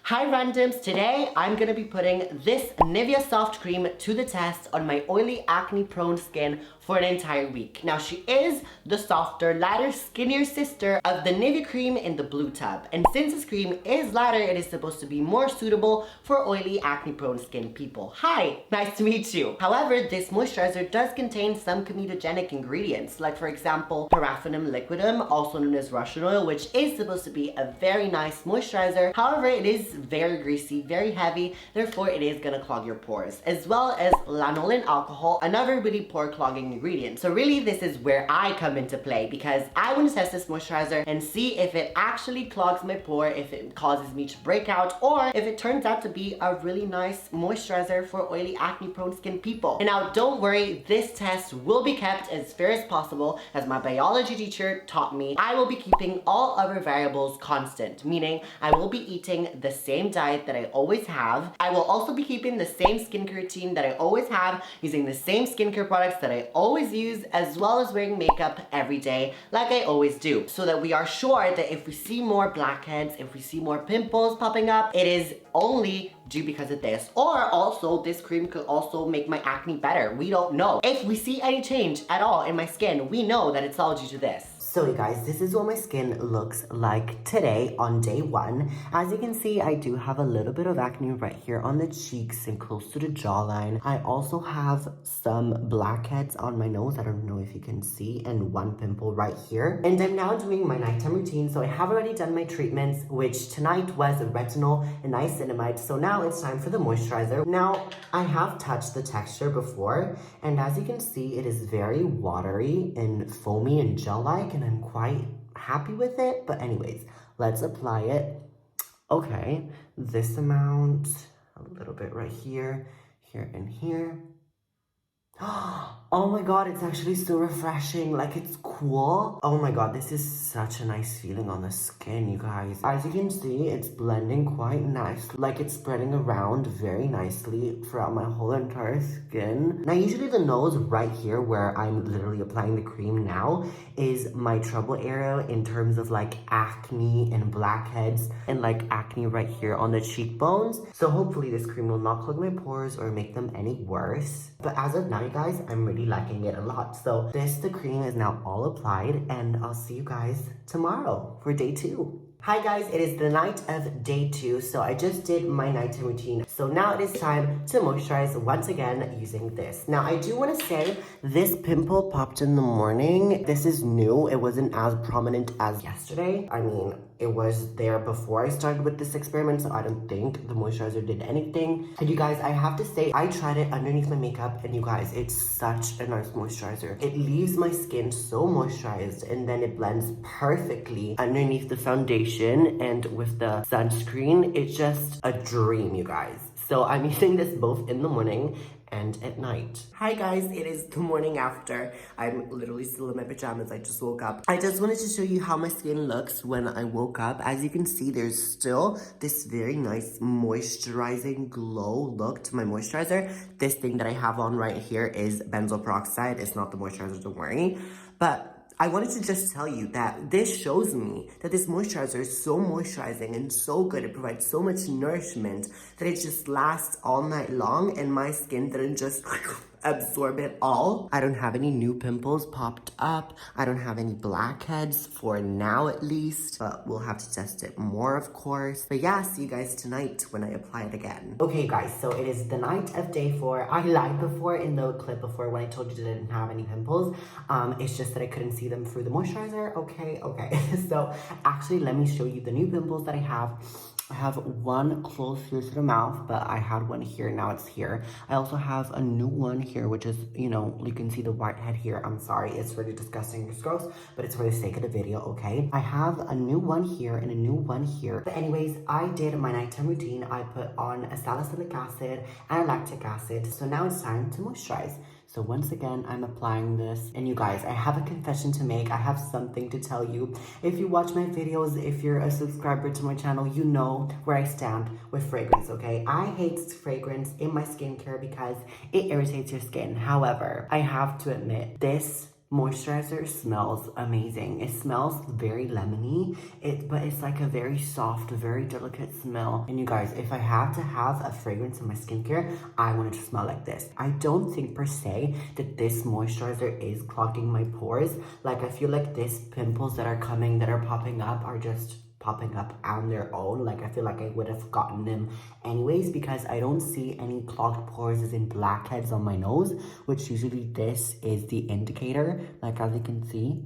Hi randoms, today I'm gonna be putting this NIVEA Soft Cream to the test on my oily acne prone skin for an entire week. Now she is the softer, lighter, skinnier sister of the NIVEA cream in the blue tub. And since this cream is lighter, it is supposed to be more suitable for oily acne prone skin people. Hi, nice to meet you. However, this moisturizer does contain some comedogenic ingredients, like for example, paraffinium liquidum, also known as Russian oil, which is supposed to be a very nice moisturizer. However, it is very greasy, very heavy, therefore it is gonna clog your pores, as well as lanolin alcohol, another really pore clogging ingredient. So really this is where I come into play, because I want to test this moisturizer and see if it actually clogs my pore, if it causes me to break out, or if it turns out to be a really nice moisturizer for oily acne prone skin people. And now don't worry, this test will be kept as fair as possible. As my biology teacher taught me, I will be keeping all other variables constant, meaning I will be eating the same diet that I always have. I will also be keeping the same skincare routine that I always have, using the same skincare products that I always use, as well as wearing makeup every day like I always do, so that we are sure that if we see more blackheads, if we see more pimples popping up, it is only due because of this. Or also, this cream could also make my acne better. We don't know. If we see any change at all in my skin, we know that it's all due to this. So you guys, this is what my skin looks like today on day one. As you can see, I do have a little bit of acne right here on the cheeks and close to the jawline. I also have some blackheads on my nose. I don't know if you can see, and one pimple right here. And I'm now doing my nighttime routine. So I have already done my treatments, which tonight was retinol and niacinamide. So now it's time for the moisturizer. Now, I have touched the texture before, and as you can see, it is very watery and foamy and gel-like, and I'm quite happy with it. But anyways, let's apply it. Okay, this amount, a little bit right here, here, and here. Oh my god, it's actually so refreshing. Like, it's cool. Oh my god, this is such a nice feeling on the skin, you guys. As you can see, it's blending quite nice. Like, it's spreading around very nicely throughout my whole entire skin. Now, usually the nose right here, where I'm literally applying the cream now, is my trouble area in terms of like acne and blackheads, and like acne right here on the cheekbones. So hopefully this cream will not clog my pores or make them any worse. But as of now, you guys, I'm really liking it a lot. So the cream is now all applied, and I'll see you guys tomorrow for day 2. Hi guys, it is the night of day 2, so I just did my nighttime routine. So now it is time to moisturize once again using this. Now I do want to say this pimple popped in the morning. This is new. It wasn't as prominent as yesterday. I mean, it was there before I started with this experiment, so I don't think the moisturizer did anything. And you guys, I have to say, I tried it underneath my makeup, and you guys, it's such a nice moisturizer. It leaves my skin so moisturized, and then it blends perfectly underneath the foundation and with the sunscreen. It's just a dream, you guys. So I'm using this both in the morning and at night. Hi guys, it is the morning after. I'm literally still in my pajamas. I just woke up. I just wanted to show you how my skin looks when I woke up. As you can see, there's still this very nice moisturizing glow look to my moisturizer. This thing that I have on right here is benzoyl peroxide. It's not the moisturizer, don't worry. But I wanted to just tell you that this shows me that this moisturizer is so moisturizing and so good. It provides so much nourishment that it just lasts all night long, and my skin didn't just absorb it all. I don't have any new pimples popped up. I don't have any blackheads for now, at least, but we'll have to test it more, of course. But yeah, see you guys tonight when I apply it again. Okay guys, so it is the night of day 4. I lied before in the clip before when I told you that I didn't have any pimples. It's just that I couldn't see them through the moisturizer. Okay. So actually, let me show you the new pimples that I have. I have one close here to the mouth, but I had one here, now it's here. I also have a new one here, which is, you know, you can see the whitehead here. I'm sorry, it's really disgusting, it's gross, but it's for the sake of the video, okay? I have a new one here and a new one here. But anyways, I did my nighttime routine. I put on a salicylic acid and a lactic acid. So now it's time to moisturize. So once again, I'm applying this. And you guys, I have a confession to make. I have something to tell you. If you watch my videos, if you're a subscriber to my channel, you know where I stand with fragrance, okay? I hate fragrance in my skincare because it irritates your skin. However, I have to admit, this moisturizer smells amazing. It smells very lemony, but it's like a very soft, very delicate smell. And you guys, if I have to have a fragrance in my skincare, I want it to smell like this. I don't think per se that this moisturizer is clogging my pores. Like, I feel like these pimples that are coming, that are popping up, are just popping up on their own. Like, I feel like I would have gotten them anyways, because I don't see any clogged pores as in blackheads on my nose, which usually this is the indicator. Like, as you can see,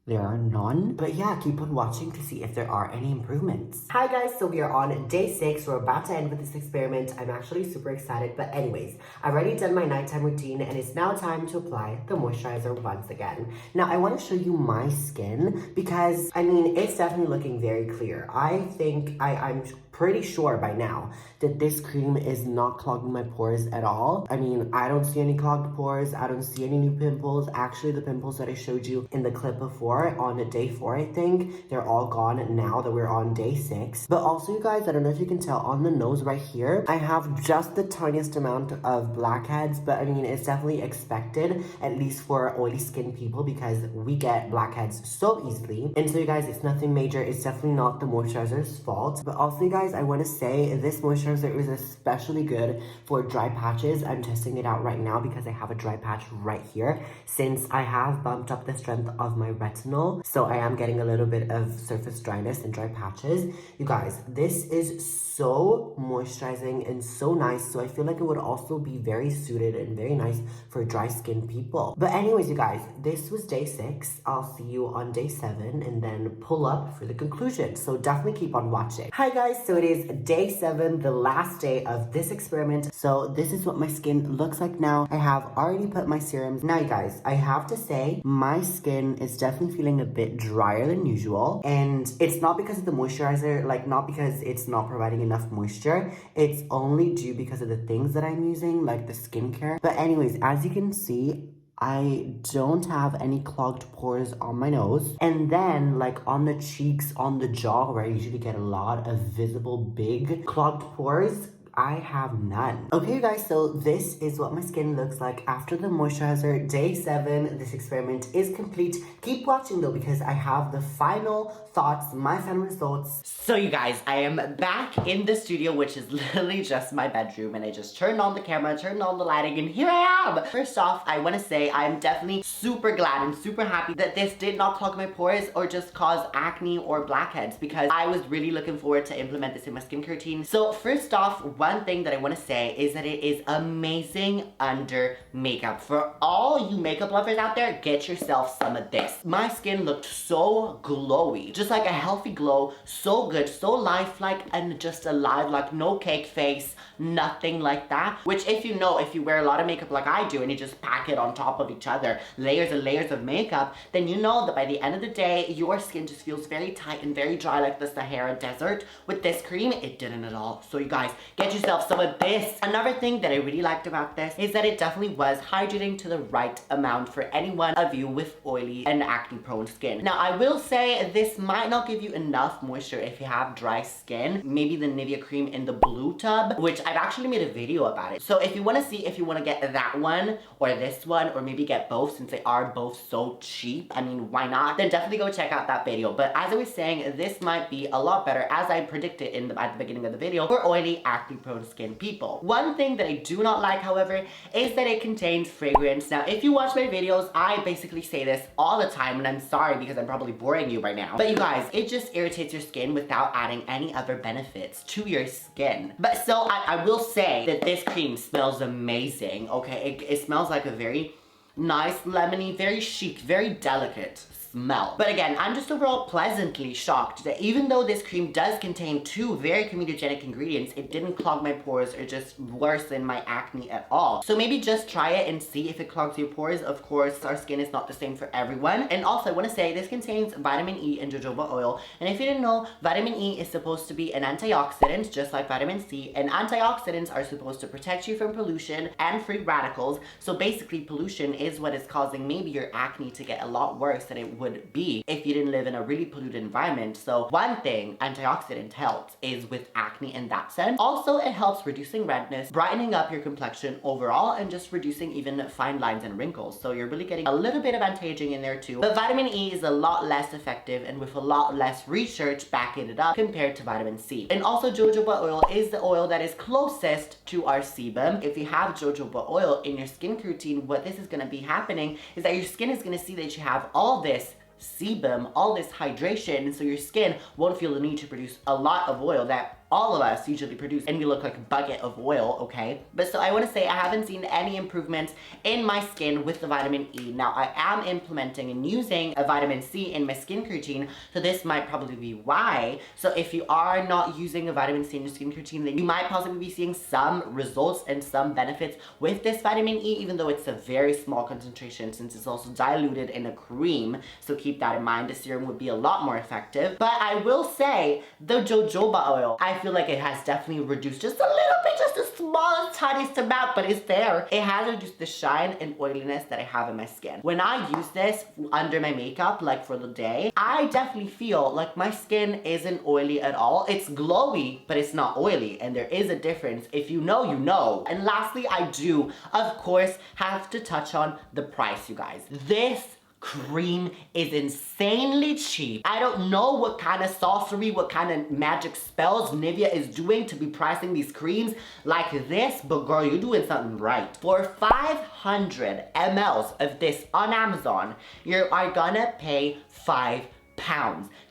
there are none. But yeah, keep on watching to see if there are any improvements. Hi guys, so we are on day 6. We're about to end with this experiment. I'm actually super excited. But anyways, I've already done my nighttime routine and it's now time to apply the moisturizer once again. Now, I want to show you my skin because, I mean, it's definitely looking very clear. I think I'm pretty sure by now that this cream is not clogging my pores at all. I mean, I don't see any clogged pores. I don't see any new pimples. Actually, the pimples that I showed you in the clip before on day 4, I think, they're all gone now that we're on day 6. But also, you guys, I don't know if you can tell on the nose right here, I have just the tiniest amount of blackheads, but I mean, it's definitely expected, at least for oily skin people, because we get blackheads so easily. And so, you guys, it's nothing major. It's definitely not the moisturizer's fault. But also, you guys, I want to say this moisturizer is especially good for dry patches. I'm testing it out right now because I have a dry patch right here, since I have bumped up the strength of my retinol. So I am getting a little bit of surface dryness and dry patches. You guys, this is so moisturizing and so nice. So I feel like it would also be very suited and very nice for dry skin people. But anyways, you guys, this was day 6. I'll see you on day 7 and then pull up for the conclusion. So definitely keep on watching. Hi guys, so it is day 7, the last day of this experiment. So this is what my skin looks like now. I have already put my serums. Now you guys, I have to say my skin is definitely feeling a bit drier than usual. And it's not because of the moisturizer, like not because it's not providing enough moisture. It's only due because of the things that I'm using, like the skincare. But anyways, as you can see, I don't have any clogged pores on my nose. And then, like, on the cheeks, on the jaw, where I usually get a lot of visible big clogged pores, I have none. Okay, guys, so this is what my skin looks like after the moisturizer. Day 7, this experiment is complete. Keep watching though, because I have the final thoughts, my final results. So you guys, I am back in the studio, which is literally just my bedroom, and I just turned on the camera, turned on the lighting, and here I am. First off, I want to say I'm definitely super glad and super happy that this did not clog my pores or just cause acne or blackheads, because I was really looking forward to implement this in my skincare routine. So first off, one thing that I want to say is that it is amazing under makeup. For all you makeup lovers out there, get yourself some of this. My skin looked so glowy, just like a healthy glow, so good, so lifelike and just alive, like no cake face, nothing like that. Which, if you know, if you wear a lot of makeup like I do and you just pack it on top of each other, layers and layers of makeup, then you know that by the end of the day, your skin just feels very tight and very dry like the Sahara Desert. With this cream, it didn't at all. So you guys, get yourself some of this. Another thing that I really liked about this is that it definitely was hydrating to the right amount for any one of you with oily and acne prone skin. Now, I will say this might not give you enough moisture if you have dry skin. Maybe the NIVEA cream in the blue tub, which I've actually made a video about it. So if you want to see if you want to get that one or this one, or maybe get both since they are both so cheap, I mean, why not? Then definitely go check out that video. But as I was saying, this might be a lot better, as I predicted at the beginning of the video, for oily acne prone skin people. One thing that I do not like, however, is that it contains fragrance. Now, if you watch my videos, I basically say this all the time, and I'm sorry because I'm probably boring you right now. But you guys, it just irritates your skin without adding any other benefits to your skin. But so I will say that this cream smells amazing, okay? It smells like a very nice, lemony, very chic, very delicate smell. But again, I'm just overall pleasantly shocked that even though this cream does contain 2 very comedogenic ingredients, it didn't clog my pores or just worsen my acne at all. So maybe just try it and see if it clogs your pores. Of course, our skin is not the same for everyone. And also, I want to say this contains vitamin E and jojoba oil. And if you didn't know, vitamin E is supposed to be an antioxidant, just like vitamin C. And antioxidants are supposed to protect you from pollution and free radicals. So basically, pollution is what is causing maybe your acne to get a lot worse than it would be if you didn't live in a really polluted environment. So one thing antioxidant helps is with acne in that sense. Also, it helps reducing redness, brightening up your complexion overall, and just reducing even fine lines and wrinkles. So you're really getting a little bit of anti-aging in there too. But vitamin E is a lot less effective and with a lot less research backing it up compared to vitamin C. And also jojoba oil is the oil that is closest to our sebum. If you have jojoba oil in your skincare routine, what this is going to be happening is that your skin is going to see that you have all this sebum, all this hydration, and so your skin won't feel the need to produce a lot of oil that all of us usually produce, and we look like a bucket of oil, okay? But so I want to say I haven't seen any improvements in my skin with the vitamin E. Now I am implementing and using a vitamin C in my skincare routine, so this might probably be why. So if you are not using a vitamin C in your skincare routine, then you might possibly be seeing some results and some benefits with this vitamin E, even though it's a very small concentration since it's also diluted in a cream. So keep that in mind. The serum would be a lot more effective. But I will say the jojoba oil, I feel like it has definitely reduced just a little bit, just the smallest, tiniest amount, but it's there. It has reduced the shine and oiliness that I have in my skin. When I use this under my makeup, like for the day, I definitely feel like my skin isn't oily at all. It's glowy, but it's not oily, and there is a difference. If you know, you know. And lastly, I do, of course, have to touch on the price, you guys. This cream is insanely cheap. I don't know what kind of sorcery, what kind of magic spells NIVEA is doing to be pricing these creams like this, but girl, you're doing something right. For 500 mls of this on Amazon, you are gonna pay £5.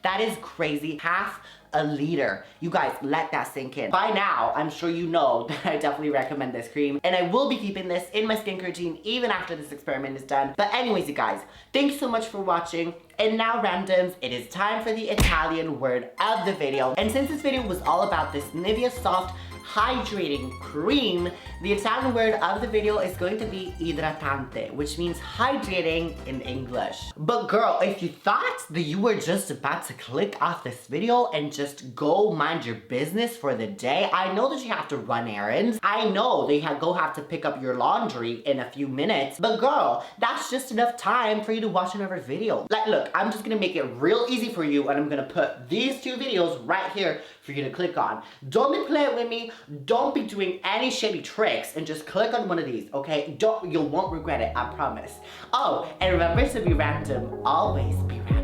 That is crazy. Half a liter. You guys, let that sink in. By now, I'm sure you know that I definitely recommend this cream, and I will be keeping this in my skincare routine even after this experiment is done. But anyways, you guys, thanks so much for watching. And now, randoms, it is time for the Italian word of the video. And since this video was all about this NIVEA Soft hydrating cream, the Italian word of the video is going to be idratante, which means hydrating in English. But girl, if you thought that you were just about to click off this video and just go mind your business for the day, I know that you have to run errands. I know that you have to pick up your laundry in a few minutes, but girl, that's just enough time for you to watch another video. Like, look, I'm just gonna make it real easy for you, and I'm gonna put these two videos right here for you to click on. Don't be playing with me. Don't be doing any shady tricks, and just click on one of these, okay? You won't regret it, I promise. Oh, and remember to be random. Always be random.